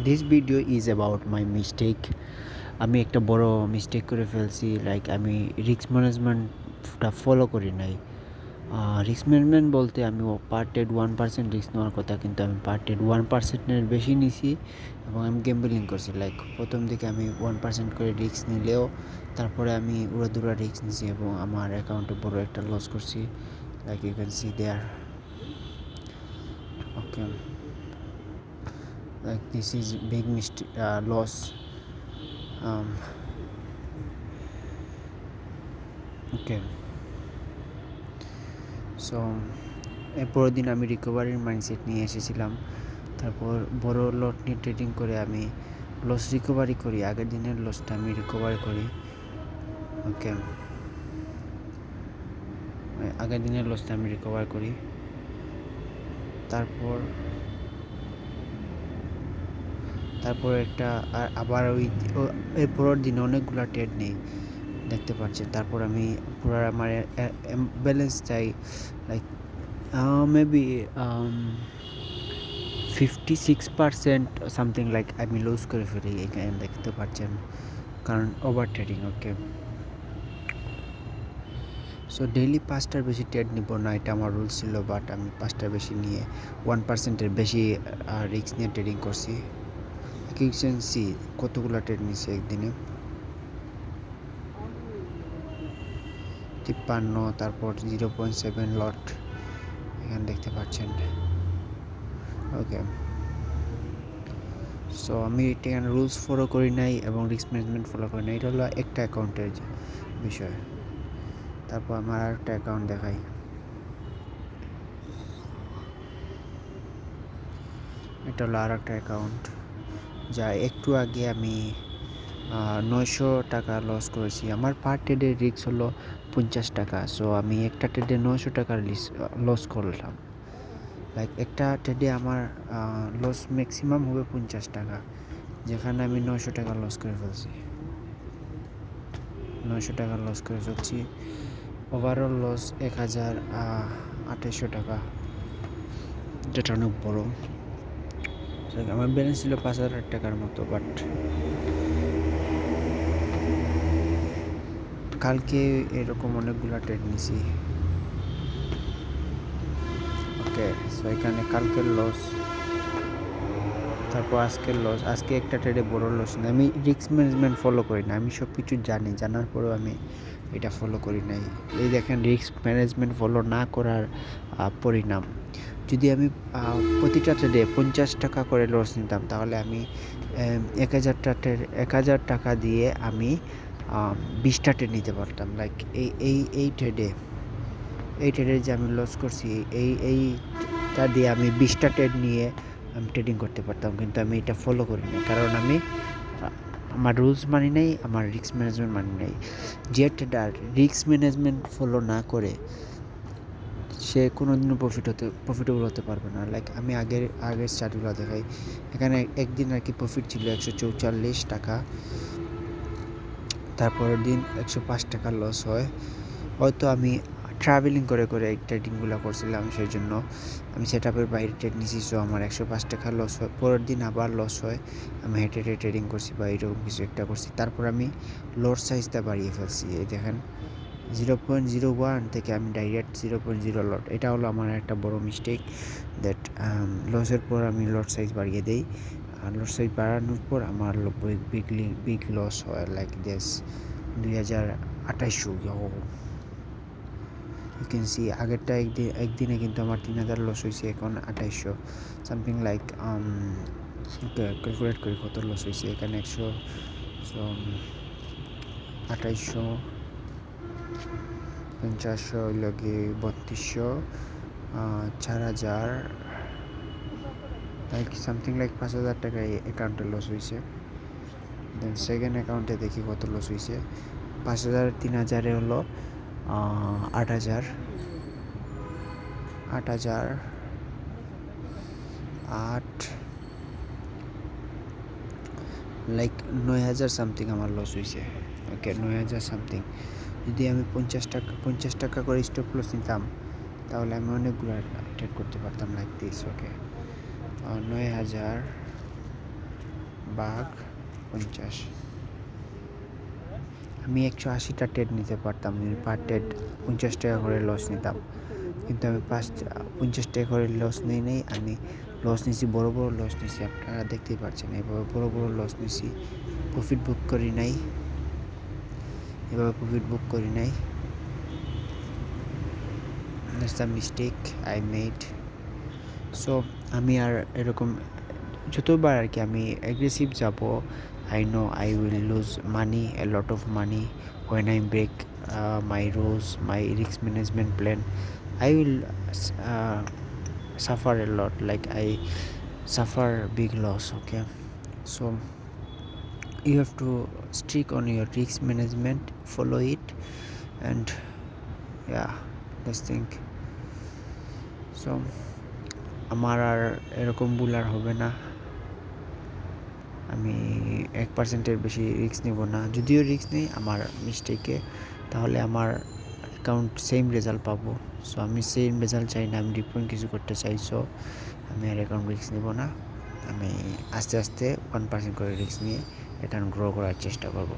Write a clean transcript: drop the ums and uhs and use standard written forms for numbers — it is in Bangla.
This video is about my mistake. আমি একটা বড় মিস্টেক করে ফেলছি, লাইক আমি রিস্ক ম্যানেজমেন্টটা ফলো করি নাই। রিস্ক ম্যানেজমেন্ট বলতে আমি পার্টেড 1% রিস্ক নেওয়ার কথা, কিন্তু আমি পার্টেড 1%-এর বেশি নিছি এবং আমি গ্যাম্বলিং করছি। লাইক প্রথম দিকে আমি 1% করে রিস্ক নিলেও তারপরে আমি উড়াদুরা রিস্ক নিছি এবং আমার অ্যাকাউন্টে বড় একটা লস করছি। Like you can see there. Okay, like this is big loss. Okay, so এর পরের দিন আমি রিকভারির মাইন্ডসেট নিয়ে এসেছিলাম। তারপর বড় লট নিয়ে ট্রেডিং করে আমি লস রিকভারি করি, আগের দিনের লসটা আমি রিকভারি করি। ওকে, আগের দিনের লসটা আমি রিকভার করি। তারপর একটা আবার এর পরের দিন অনেকগুলো ট্রেড নেই, দেখতে পাচ্ছেন। তারপর আমি পুরো আমার ব্যালেন্স চাই, লাইক মেবি 56% সামথিং, লাইক আমি লুজ করে ফেলি এখানে, দেখতে পাচ্ছেন, কারণ ওভার ট্রেডিং। ওকে, সো ডেইলি 5টার বেশি ট্রেড নিব না, এটা আমার রুলস ছিল, বাট আমি 5টার বেশি নিয়ে 1%-এর বেশি রিস্ক নিয়ে ট্রেডিং করছি। সি কতগুলো ট্রেড নিছি একদিনে, 53, তারপর 0.7 লট এখানে দেখতে পাচ্ছেন। ওকে, সো আমি এখানে রুলস ফলো করি নাই এবং রিস্ক ম্যানেজমেন্ট ফলো করি নাই। এটা হলো একটা অ্যাকাউন্টের বিষয়। তারপর আমার আরেকটা অ্যাকাউন্ট দেখাই। এটা হলো আর একটা অ্যাকাউন্ট, যা একটু আগে আমি 900 টাকা লস করেছি। আমার পার ট্রেডের রিস্ক হলো 50 টাকা। সো আমি একটা ট্রেডে 900 টাকার লস করলাম। লাইক একটা ট্রেডে আমার লস ম্যাক্সিমাম হবে 50 টাকা, যেখানে আমি 900 টাকা লস করে ফেলছি। 900 টাকা লস করে ফেলছি। ওভারঅল লস 1028 টাকা, যেটা অনেক বড়। আমার ব্যালেন্স ছিল 5000 টাকার মতো, বাট কালকে এরকম অনেকগুলো ট্রেড নিছি। ওকে, সো এখানে কালকের লস, তারপর আজকের লস। আজকে একটা ট্রেডে বড় লস না। আমি রিস্ক ম্যানেজমেন্ট ফলো করি না, আমি সব কিছু জানি, জানার পরেও আমি এটা ফলো করি নাই। এই দেখেন রিস্ক ম্যানেজমেন্ট ফলো না করার পরিণাম। যদি আমি প্রতিটা ট্রেডে 50 টাকা করে লস নিতাম, তাহলে আমি 1000 টাকা দিয়ে আমি 20টা ট্রেড নিতে পারতাম। লাইক এই ট্রেডে যে আমি লস করছি, এইটা দিয়ে আমি 20টা ট্রেড নিয়ে আমি ট্রেডিং করতে পারতাম, কিন্তু আমি এটা ফলো করি না, কারণ আমি আমার রুলস মানি নাই, আমার রিস্ক ম্যানেজমেন্ট মানি নাই। যে ট্রেডার রিস্ক ম্যানেজমেন্ট ফলো না করে সে কোনোদিনও প্রফিটেবল হতে পারবে না। লাইক আমি আগের চার্টগুলো দেখাই। এখানে একদিন আর কি প্রফিট ছিল 144 টাকা, তারপরের দিন 105 টাকা লস হয়। হয়তো আমি ট্রাভেলিং করে এই ট্রেডিংগুলো করছিলাম, সেই জন্য আমি সেট আপের বাইরে ট্রেড নিয়েছি। সো আমার 105 টাকা লস হয়, পরের দিন আবার লস হয়, আমি হেঁটে ট্রেডিং করছি বা এরকম কিছু একটা করছি। তারপর আমি লট সাইজটা বাড়িয়ে ফেলছি। এই দেখেন 0.01 থেকে আমি ডাইরেক্ট 0.0 লট। এটা হলো আমার একটা বড় মিস্টেক, দ্যাট লসের পর আমি লট সাইজ বাড়িয়ে দিই। আর লট সাইজ বাড়ানোর পর আমার বিগ লস হয়, like this 2028। You can see আগেরটা একদিনে কিন্তু আমার 3000 লস হয়েছে, এখন 2800 সামথিং, লাইক ক্যালকুলেট করি কত লস হয়েছে। এখানে 100, 2800, 5000 হইল গিয়ে 3200, 4000, লাইক সামথিং লাইক 5000 টাকা অ্যাকাউন্টে লস হয়েছে। দেন সেকেন্ড অ্যাকাউন্টে দেখি কত লস হয়েছে। 5000 3000 হলো 8000, 8, লাইক 9000 সামথিং আমার লস হয়েছে। ওকে, 9000 সামথিং। যদি আমি 50 টাকা করে স্টপ লস নিতাম, তাহলে আমি অনেকগুলো ট্রেড করতে পারতাম, লাইক দিস। ওকে, 9000, ভাগ 50। আমি 180টা ট্রেড নিতে পারতাম, পার ট্রেড 50 টাকা করে লস নিতাম, কিন্তু আমি 50 টাকা করে লস নিই নাই। আমি লস নিছি, বড় বড় লস নিছি, আপনারা দেখতেই পাচ্ছেন। এভাবে বড় বড় লস নিছি, প্রফিট বুক করি নাই। এভাবে প্রফিট বুক করি নাই। That's the mistake I made. So আমি আর এরকম যতবার আর কি আমি অ্যাগ্রেসিভ যাব, I know I will lose money, A lot of money when I break my rules, my risk management plan. I will suffer a lot, like I suffer big loss. Okay, so you have to stick on your risk management, follow it, and yeah, let's think. So আমার আর এরকম ভুল আর হবে না। আমি 1%-এর বেশি রিস্ক নেব না। যদিও রিস্ক নেই আমার মিস্টেকে, তাহলে আমার অ্যাকাউন্ট সেম রেজাল্ট পাবো। সো আমি সেম রেজাল্ট চাই না, আমি ডিফারেন্ট কিছু করতে চাই। সো আমি আর অ্যাকাউন্ট রিস্ক নেব না। আমি আস্তে আস্তে 1% করে রিস্ক নিয়ে অ্যাকাউন্ট গ্রো করার চেষ্টা করব।